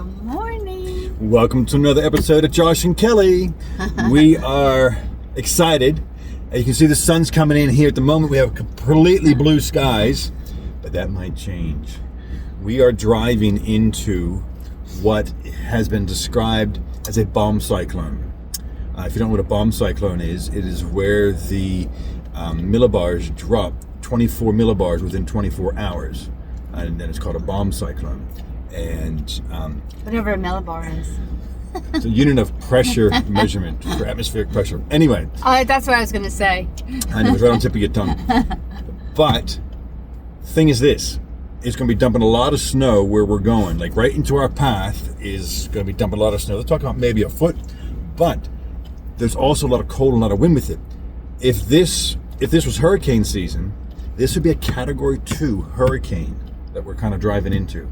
Good morning. Welcome to another episode of Josh and Kelly. We are excited. As you can see, the sun's coming in here at the moment. We have completely blue skies, but that might change. We are driving into what has been described as a bomb cyclone. If you don't know what a bomb cyclone is, it is where the millibars drop 24 millibars within 24 hours. And then it's called a bomb cyclone. And whatever a millibar is. it's a unit of pressure measurement for atmospheric pressure. Anyway. That's what I was going to say. I know, it was right on the tip of your tongue. But the thing is this. It's going to be dumping a lot of snow where we're going. Like right into our path is going to be dumping a lot of snow. They're talking about maybe a foot. But there's also a lot of cold and a lot of wind with it. If this was hurricane season, this would be a Category 2 hurricane that we're kind of driving into.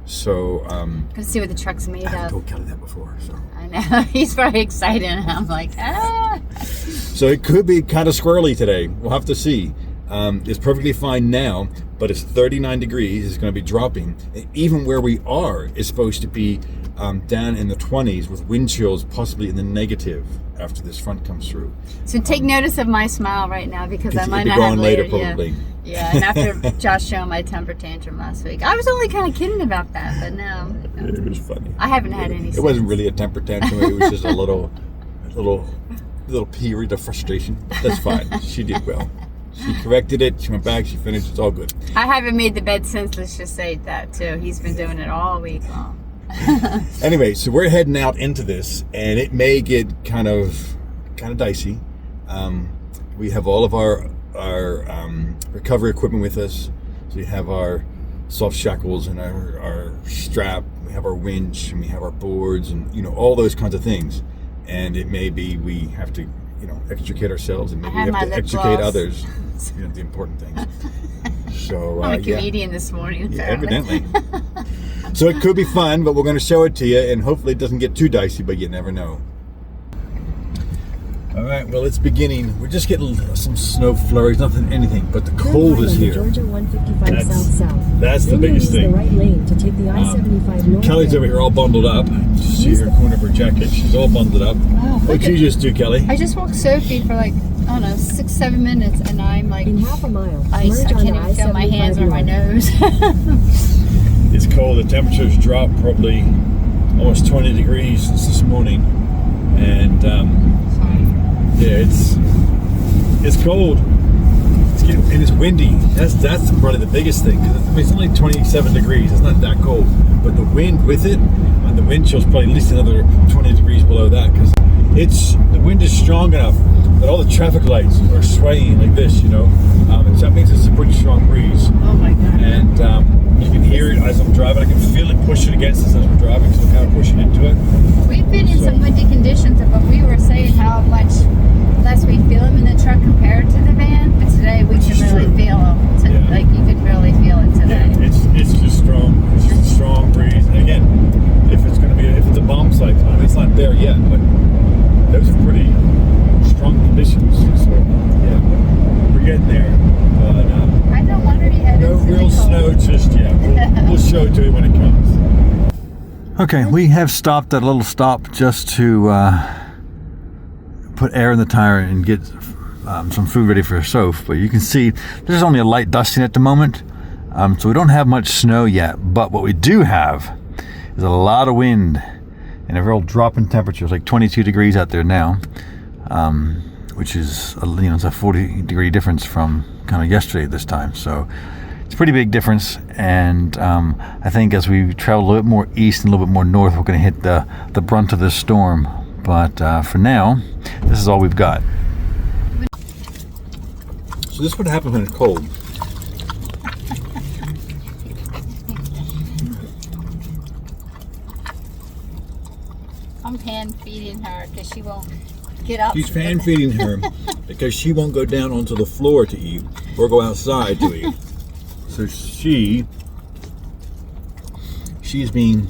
So, Gonna see what the truck's made I haven't of. told Kelly that before, so. I know. He's very excited, and I'm like, ah. So it could be kind of squirrely today. We'll have to see. It's perfectly fine now, but it's 39 degrees. It's going to be dropping. And even where we are is supposed to be down in the 20s with wind chills possibly in the negative after this front comes through. So take notice of my smile right now because I might it'll not be have gone later probably. Yeah, and after Josh showing my temper tantrum last week, I was only kind of kidding about that, but no. It was funny. I haven't had any. It wasn't really a temper tantrum. It was just a little period of frustration. That's fine. She did well. She corrected it. She went back. She finished. It's all good. I haven't made the bed since. Let's just say that too. He's been doing it all week long. Anyway, so we're heading out into this, and it may get kind of dicey. We have all of our recovery equipment with us. So we have our soft shackles and our strap. We have our winch, and we have our boards, and all those kinds of things. And it may be we have to extricate ourselves, and maybe we have to extricate others. The important things. So I'm a comedian this morning. Yeah, evidently. So it could be fun, but we're going to show it to you, and hopefully it doesn't get too dicey, but you never know. All right, well, it's beginning. We're just getting some snow flurries, anything, but the cold is here. Georgia 155 south. That's the biggest thing. The right lane to take the I-75 north. Kelly's over here all bundled up. You see her corner of her jacket. She's all bundled up. Wow, What'd you just do, Kelly? I just walked Sophie for 6-7 minutes, and I'm like, in half a mile. I can't even feel my hands or my nose. It's cold. The temperatures dropped probably almost 20 degrees since this morning, and yeah, it's cold. And it's windy. That's probably the biggest thing. It's only 27 degrees. It's not that cold, but the wind with it, and the wind chill's probably at least another 20 degrees below that, because the wind is strong enough that all the traffic lights are swaying like this, and so that means it's a pretty strong breeze. Oh my god! And you can hear it as I'm driving. I can feel it pushing against us as we're driving, so we're kind of pushing into it. We've been in some windy conditions, but we were saying how much less we feel them in the truck compared to the van. But today we can really feel them. Like you could really feel it today. Yeah, it's just strong. It's just a strong breeze. And again, if it's a bomb cyclone, it's not there yet, but those are pretty strong conditions. So yeah, we're getting there. But I don't want to be headed no real snow just yet. We'll show it to you when it comes. Okay, we have stopped at a little stop just to put air in the tire and get some food ready for Soph. But you can see there's only a light dusting at the moment, so we don't have much snow yet. But what we do have is a lot of wind and a real drop in temperatures, like 22 degrees out there now, which is it's a 40-degree difference from kind of yesterday at this time. So it's a pretty big difference, and I think as we travel a little bit more east and a little bit more north, we're going to hit the brunt of this storm. But for now, this is all we've got. So this is what happens when it's cold. I'm hand feeding her because she won't get up. She's fan feeding her because she won't go down onto the floor to eat or go outside to eat. So she's being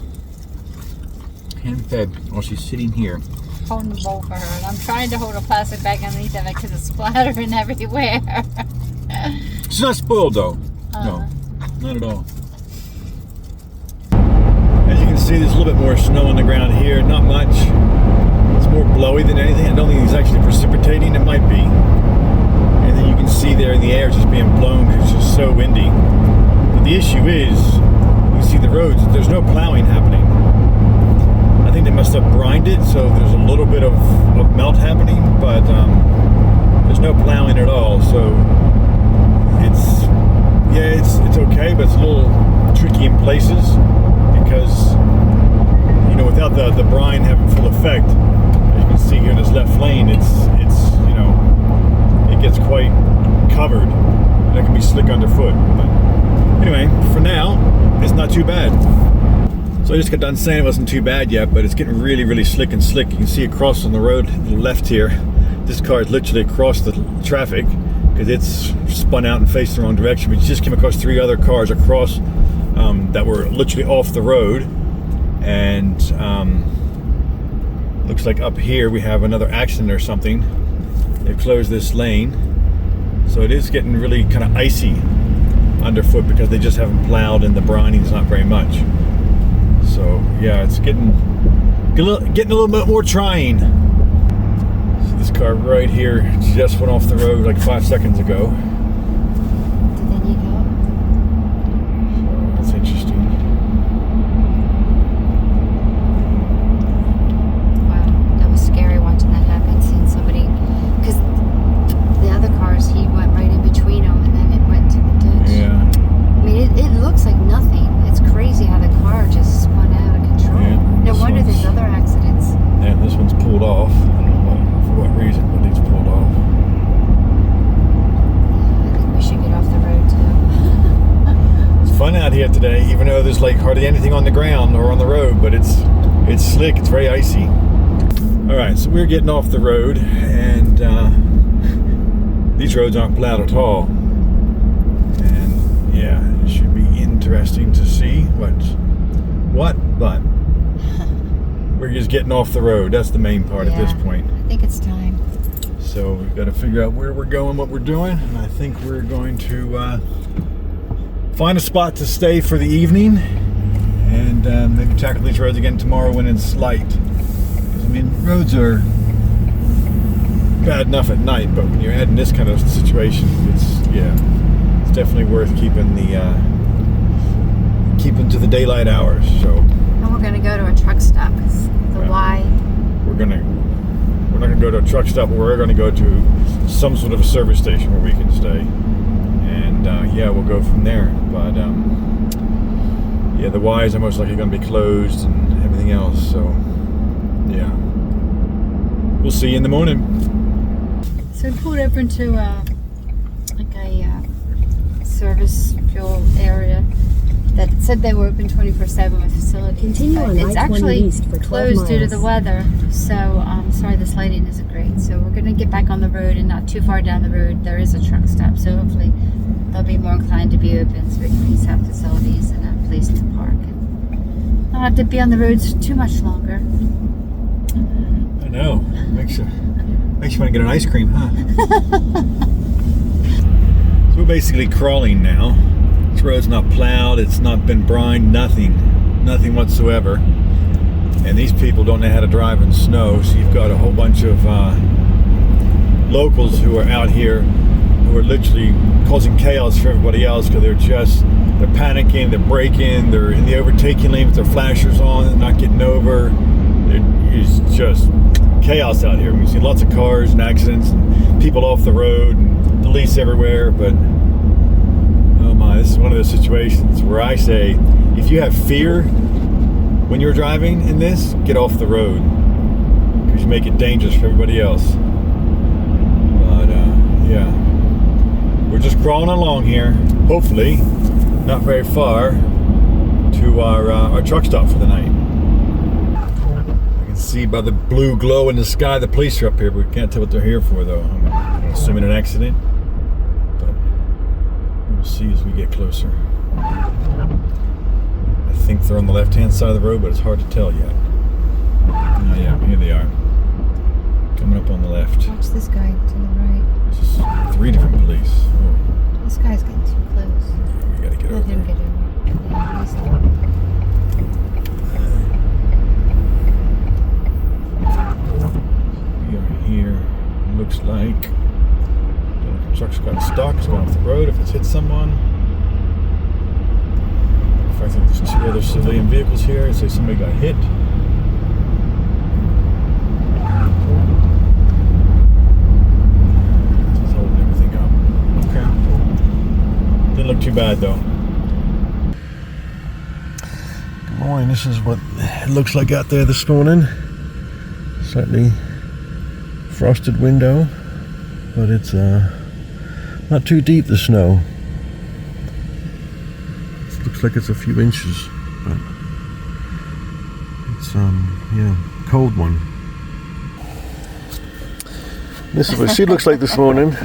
hand fed while she's sitting here. Holding the bowl for her, and I'm trying to hold a plastic bag underneath of it because it's splattering everywhere. She's not spoiled though. No, not at all. As you can see there's a little bit more snow on the ground here. Not much. It's more blowy than anything. I don't think it's actually precipitating. It might be. And then you can see there in the air it's just being blown because it's just so windy. But the issue is, you see the roads, there's no plowing happening. I think they must have brined it, so there's a little bit of melt happening, but there's no plowing at all. So it's okay, but it's a little tricky in places because, you know, without the brine having full effect, as you can see here in this left lane, it's you know, it gets quite covered and it can be slick underfoot. But anyway, for now, it's not too bad. So I just got done saying it wasn't too bad yet, but it's getting really, really slick and slick. You can see across on the road to the left here, this car is literally across the traffic because it's spun out and faced the wrong direction. We just came across 3 other cars across that were literally off the road. And looks like up here we have another accident or something. They've closed this lane. So it is getting really kind of icy underfoot because they just haven't plowed and the brining is not very much. So yeah, it's getting a little bit more trying. So this car right here just went off the road like 5 seconds ago. Did they need help? So that's interesting. Wow, that was scary watching that happen. Seeing somebody, because the other cars, he went right in between them and then it went to the ditch. Yeah. I mean, it looks like nothing. It's crazy how the car just spun out of control. Yeah, No wonder there's other accidents. And this one's pulled off. I don't know for what reason, but it's pulled off. Yeah, I think we should get off the road too. It's fun out here today, even though there's like hardly anything on the ground or on the road, but it's slick, it's very icy. All right, so we're getting off the road, and these roads aren't plowed at all. And yeah, it should be interesting to see but we're just getting off the road. That's the main part at this point. I think it's time. So we've got to figure out where we're going, what we're doing, and I think we're going to find a spot to stay for the evening, and maybe tackle these roads again tomorrow when it's light. Because I mean, roads are bad enough at night, but when you're adding this kind of situation, it's definitely worth keeping to the daylight hours. So. And we're gonna go to a truck stop because the Y. We're not gonna go to a truck stop. We're gonna go to some sort of a service station where we can stay, and yeah, we'll go from there. But yeah, the Ys are most likely going to be closed and everything else. So yeah, we'll see you in the morning. So we pulled over into like a service fuel area that said they were open 24/7 with facilities. Continue on it's I-20 actually east for 12 closed due to miles. the weather. So sorry, this lighting isn't great. So we're gonna get back on the road, and not too far down the road there is a truck stop. So hopefully they'll be more inclined to be open, so we can at least have facilities and a place to park and not have to be on the roads too much longer. I know. Makes you want to get an ice cream, huh? So we're basically crawling now. This road's not plowed, it's not been brined, nothing whatsoever. And these people don't know how to drive in snow, so you've got a whole bunch of locals who are out here who are literally causing chaos for everybody else because they're panicking, they're braking, they're in the overtaking lane with their flashers on, they're not getting over. It's just chaos out here. We see lots of cars and accidents and people off the road and police everywhere, but oh my, this is one of those situations where I say, if you have fear when you're driving in this, get off the road because you make it dangerous for everybody else. But yeah, we're just crawling along here, hopefully not very far to our truck stop for the night. I can see by the blue glow in the sky the police are up here, but we can't tell what they're here for though. I'm assuming an accident, but we'll see as we get closer. I think they're on the left-hand side of the road, but it's hard to tell yet. Oh yeah, here they are. Coming up on the left. Watch this guy to the right. There's 3 different police. Oh, This guy's getting too close. we gotta get Let over him there. get over. Yeah, he's like. The truck's got stuck. It's going off the road. If it's hit someone. In fact, there's 2 other civilian vehicles here. Say somebody got hit. Just holding everything up. Okay. Didn't look too bad though. Good morning. This is what it looks like out there this morning. Slightly frosted window, but it's not too deep, the snow. It looks like it's a few inches, but it's yeah, cold one. This is what she looks like this morning.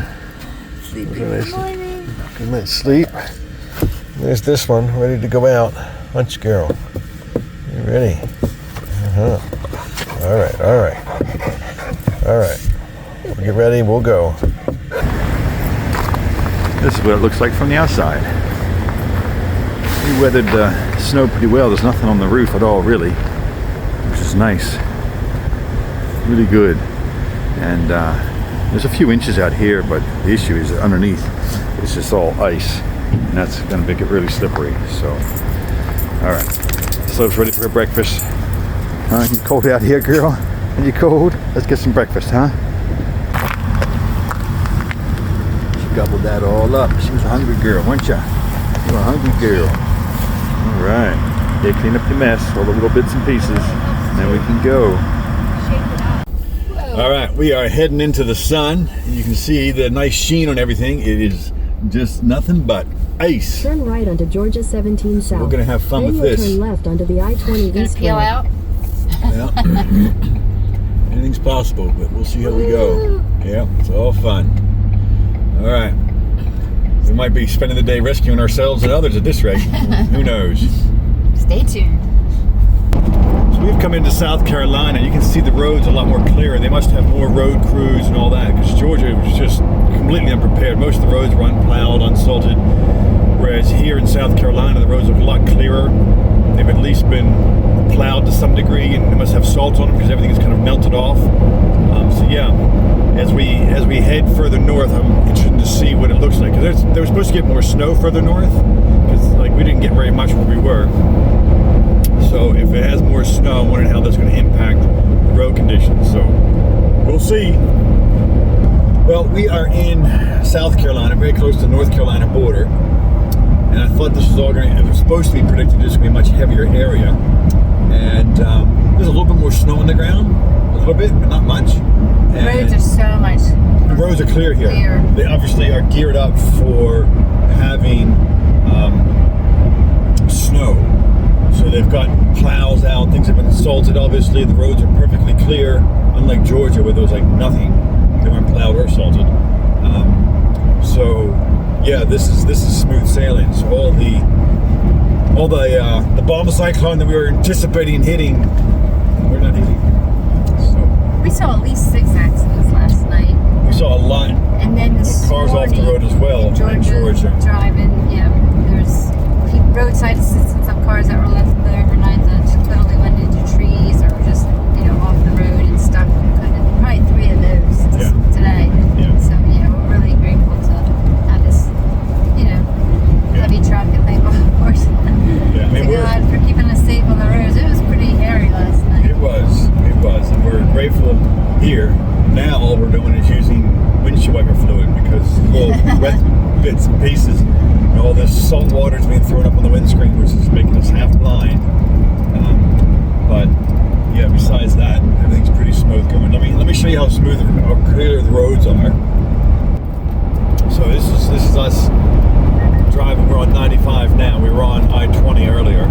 Sleepy good morning. Good night's sleep. There's this one, ready to go out. Lunch girl. You ready? Uh-huh. Alright. We'll get ready, we'll go. This is what it looks like from the outside. We weathered snow pretty well. There's nothing on the roof at all, really, which is nice. Really good. And there's a few inches out here, but the issue is that underneath it's just all ice, and that's going to make it really slippery. So, all right. Slove's ready for breakfast. You cold out here, girl? Are you cold? Let's get some breakfast, huh? She gobbled that all up. She was a hungry girl, weren't you? You were a hungry girl. All right. Yeah, clean up the mess, all the little bits and pieces, and then we can go. All right, we are heading into the sun, and you can see the nice sheen on everything. It is just nothing but ice. Turn right onto Georgia 17 South. We're gonna have fun then with this. Turn left onto the I-20 Gonna East. peel out? Yeah. Anything's possible, but we'll see how we go. Yeah, it's all fun. All right. We might be spending the day rescuing ourselves and others at this rate. Who knows? Stay tuned. So we've come into South Carolina. You can see the roads a lot more clear. They must have more road crews and all that, because Georgia was just completely unprepared. Most of the roads were unplowed, unsalted, whereas here in South Carolina, the roads look a lot clearer. They've at least been plowed to some degree, and they must have salt on them because everything is kind of melted off. So yeah, as we head further north, I'm interested to see what it looks like. Because they were supposed to get more snow further north, because like we didn't get very much where we were. So if it has more snow, I'm wondering how that's going to impact the road conditions. So we'll see. Well, we are in South Carolina, very close to the North Carolina border. And I thought this was all going to, it was supposed to be predicted this would be a much heavier area. And there's a little bit more snow on the ground, a little bit, but not much. The roads are so much. The roads are clear here. They obviously are geared up for having snow. So they've got plows out, things have been salted, obviously. The roads are perfectly clear, unlike Georgia where there was like nothing. They weren't plowed or salted. So yeah, this is smooth sailing. So all the bomb cyclone that we were anticipating hitting, we're not hitting. So We saw at least 6 accidents last night. we saw a lot And then of cars off the road as well in Georgia. Driving, yeah. There's roadside assistance of cars that were left there overnight that literally went into trees or just, off the road and stuck. Probably 3 of those today. Yeah. So, we're really grateful to have this, heavy truck and thank God Yeah, I mean, God for keeping us safe on the roads. It was pretty hairy last night. It was, and we're grateful here. Now all we're doing is using windshield wiper fluid because little wet bits and pieces, and all this salt water is being thrown up on the windscreen, which is making us half blind. But yeah, besides that, everything's pretty smooth going. Let me show you how smooth, how clear the roads are. So this is us driving. We're on 95 now. We were on I-20 earlier.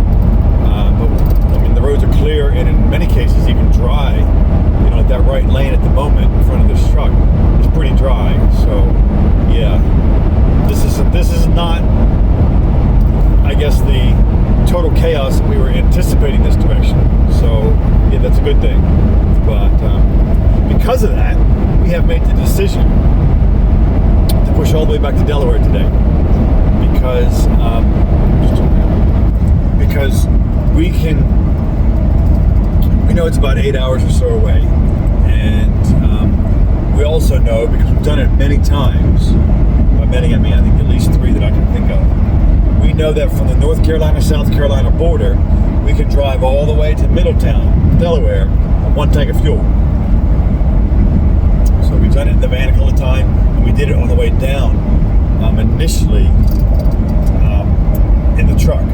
But the roads are clear and in many cases even dry. That right lane at the moment in front of this truck is pretty dry. So yeah, this is not, I guess, the total chaos that we were anticipating this direction. So yeah, that's a good thing. But because of that, we have made the decision to push all the way back to Delaware today. Because we know it's about 8 hours or so away, and we also know, because we've done it many times, by many I mean I think at least 3 that I can think of, we know that from the North Carolina-South Carolina border, we can drive all the way to Middletown, Delaware, on 1 tank of fuel. So we've done it in the van a couple of times, and we did it on the way down initially in the truck.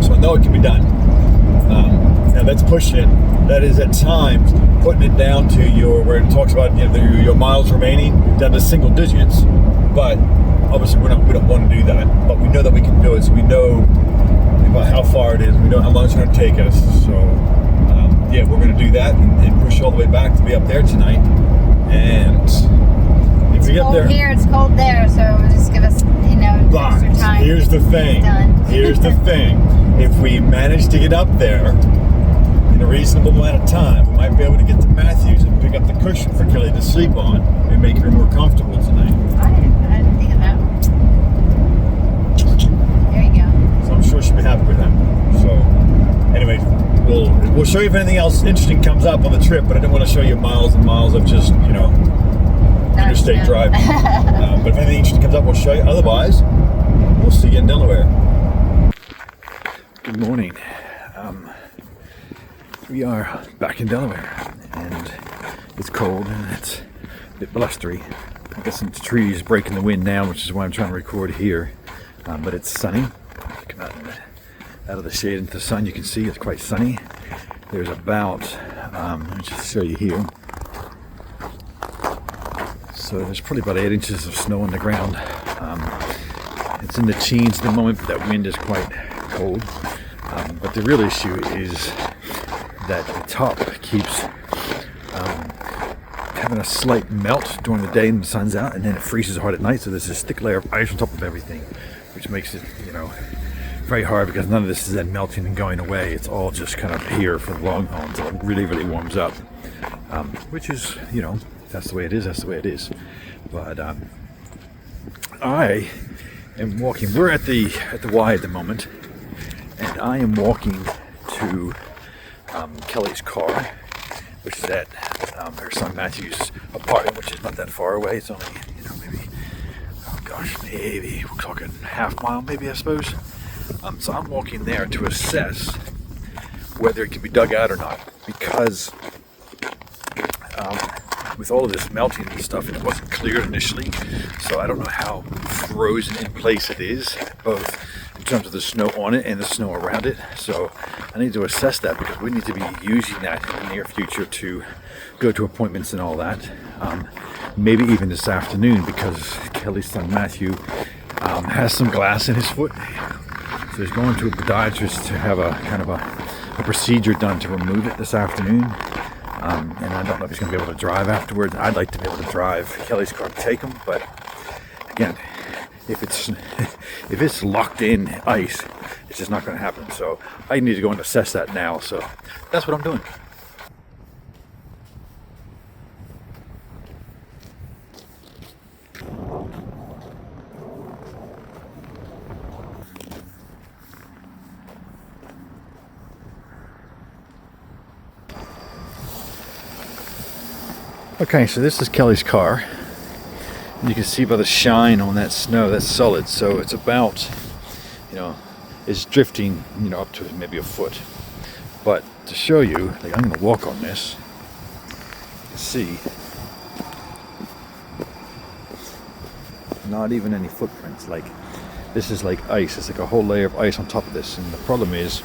So I know it can be done. Now that's pushing it. That is at times putting it down to where it talks about your miles remaining down to single digits. But obviously we don't want to do that. But we know that we can do it. So we know about how far it is. We know how long it's going to take us. So yeah, we're going to do that and push all the way back to be up there tonight. And if we get cold there here, it's cold there, so just give us but extra time. here's the thing. Here's the thing. If we manage to get up there in a reasonable amount of time, we might be able to get to Matthews and pick up the cushion for Kelly to sleep on and make her more comfortable tonight. I didn't think of that. There you go. So I'm sure she'll be happy with that. So anyway, we'll show you if anything else interesting comes up on the trip, but I didn't want to show you miles and miles of just, interstate driving. But if anything interesting comes up, we'll show you. Otherwise, we'll see you in Delaware. Good morning. We are back in Delaware, and it's cold and it's a bit blustery. I got some trees breaking the wind now, which is why I'm trying to record here. But it's sunny. Come out of the shade into the sun, you can see it's quite sunny. There's about, let me just show you here. So there's probably about 8 inches of snow on the ground. It's in the teens at the moment, but that wind is quite cold. But the real issue is that the top keeps having a slight melt during the day and the sun's out, and then it freezes hard at night. So there's this thick layer of ice on top of everything, which makes it, very hard, because none of this is then melting and going away. It's all just kind of here for the long haul until it really, really warms up. Which is, that's the way it is. That's the way it is. But I am walking. We're at the Y at the moment, and I am walking to Kelly's car, which is at her son Matthew's apartment, which is not that far away. It's only maybe we're talking half mile, maybe, I suppose. So I'm walking there to assess whether it can be dug out or not, because with all of this melting and stuff, and it wasn't cleared initially, so I don't know how frozen in place it is, both in terms of the snow on it and the snow around it. So I need to assess that, because we need to be using that in the near future to go to appointments and all that. Maybe even this afternoon, because Kelly's son Matthew has some glass in his foot. So he's going to a podiatrist to have a kind of a procedure done to remove it this afternoon. And I don't know if he's going to be able to drive afterwards. I'd like to be able to drive Kelly's car to take him, but again, if it's locked in ice, it's just not going to happen. So I need to go and assess that now. So that's what I'm doing. Okay, so this is Kelly's car. You can see by the shine on that snow, that's solid. So it's about, it's drifting, up to maybe a foot. But to show you, I'm going to walk on this. You can see, not even any footprints. This is like ice. It's like a whole layer of ice on top of this. And the problem is,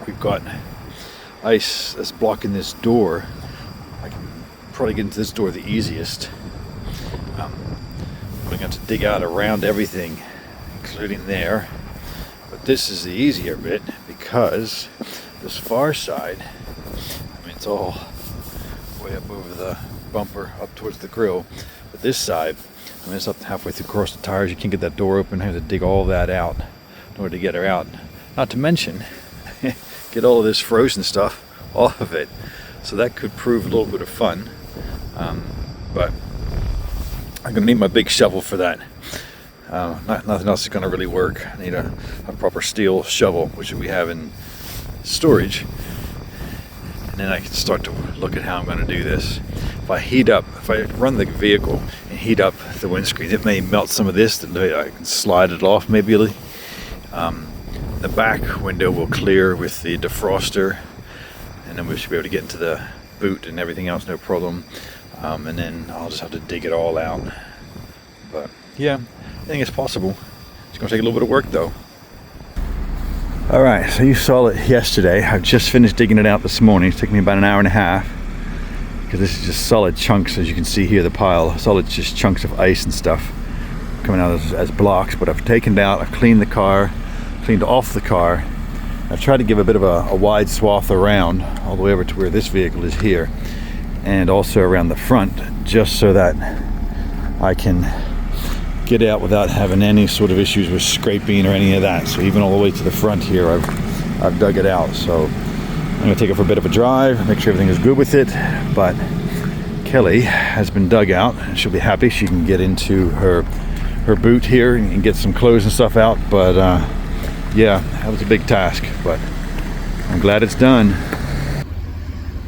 we've got ice that's blocking this door. I can probably get into this door the easiest. I'm going to dig out around everything, including there. But this is the easier bit, because this far side, it's all way up over the bumper, up towards the grill. But this side, it's up halfway through across the tires. You can't get that door open. I have to dig all that out in order to get her out. Not to mention, get all of this frozen stuff off of it. So that could prove a little bit of fun, but I'm going to need my big shovel for that. Nothing else is going to really work. I need a proper steel shovel, which we have in storage. and then I can start to look at how I'm going to do this. If I run the vehicle and heat up the windscreen, it may melt some of this, that I can slide it off maybe. The back window will clear with the defroster, and then we should be able to get into the boot and everything else, no problem. And then I'll just have to dig it all out. But yeah, I think it's possible. It's going to take a little bit of work though. All right, so you saw it yesterday. I've just finished digging it out this morning. It took me about an hour and a half, because this is just solid chunks, as you can see here, the pile, solid just chunks of ice and stuff coming out as blocks. But I've taken it out, I've cleaned the car, cleaned off the car. I've tried to give a bit of a wide swath around, all the way over to where this vehicle is here, and also around the front, just so that I can get out without having any sort of issues with scraping or any of that. So even all the way to the front here, I've dug it out. So I'm going to take it for a bit of a drive, make sure everything is good with it. But Kelly has been dug out, and she'll be happy. She can get into her boot here and get some clothes and stuff out. But yeah, that was a big task, but I'm glad it's done.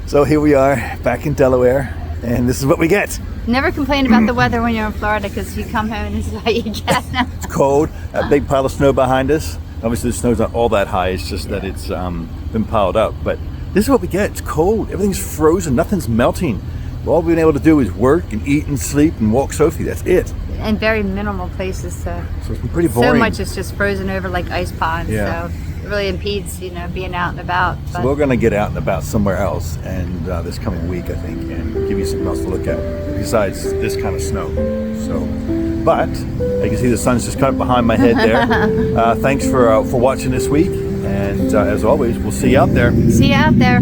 So here we are back in Delaware, and this is what we get. Never complain about the weather when you're in Florida, because you come home and this is what you get. It's cold, a big pile of snow behind us. Obviously the snow's not all that high, it's just that it's been piled up. But this is what we get. It's cold, everything's frozen, nothing's melting. All we've been able to do is work and eat and sleep and walk Sophie, that's it. And very minimal places to. So it's been pretty boring. So much is just frozen over like ice ponds, Yeah. so it really impedes, being out and about. So we're going to get out and about somewhere else, and this coming week, I think, and give you something else to look at besides this kind of snow. So, but you can see the sun's just kind of behind my head there. Thanks for watching this week, and as always, we'll see you out there. See you out there.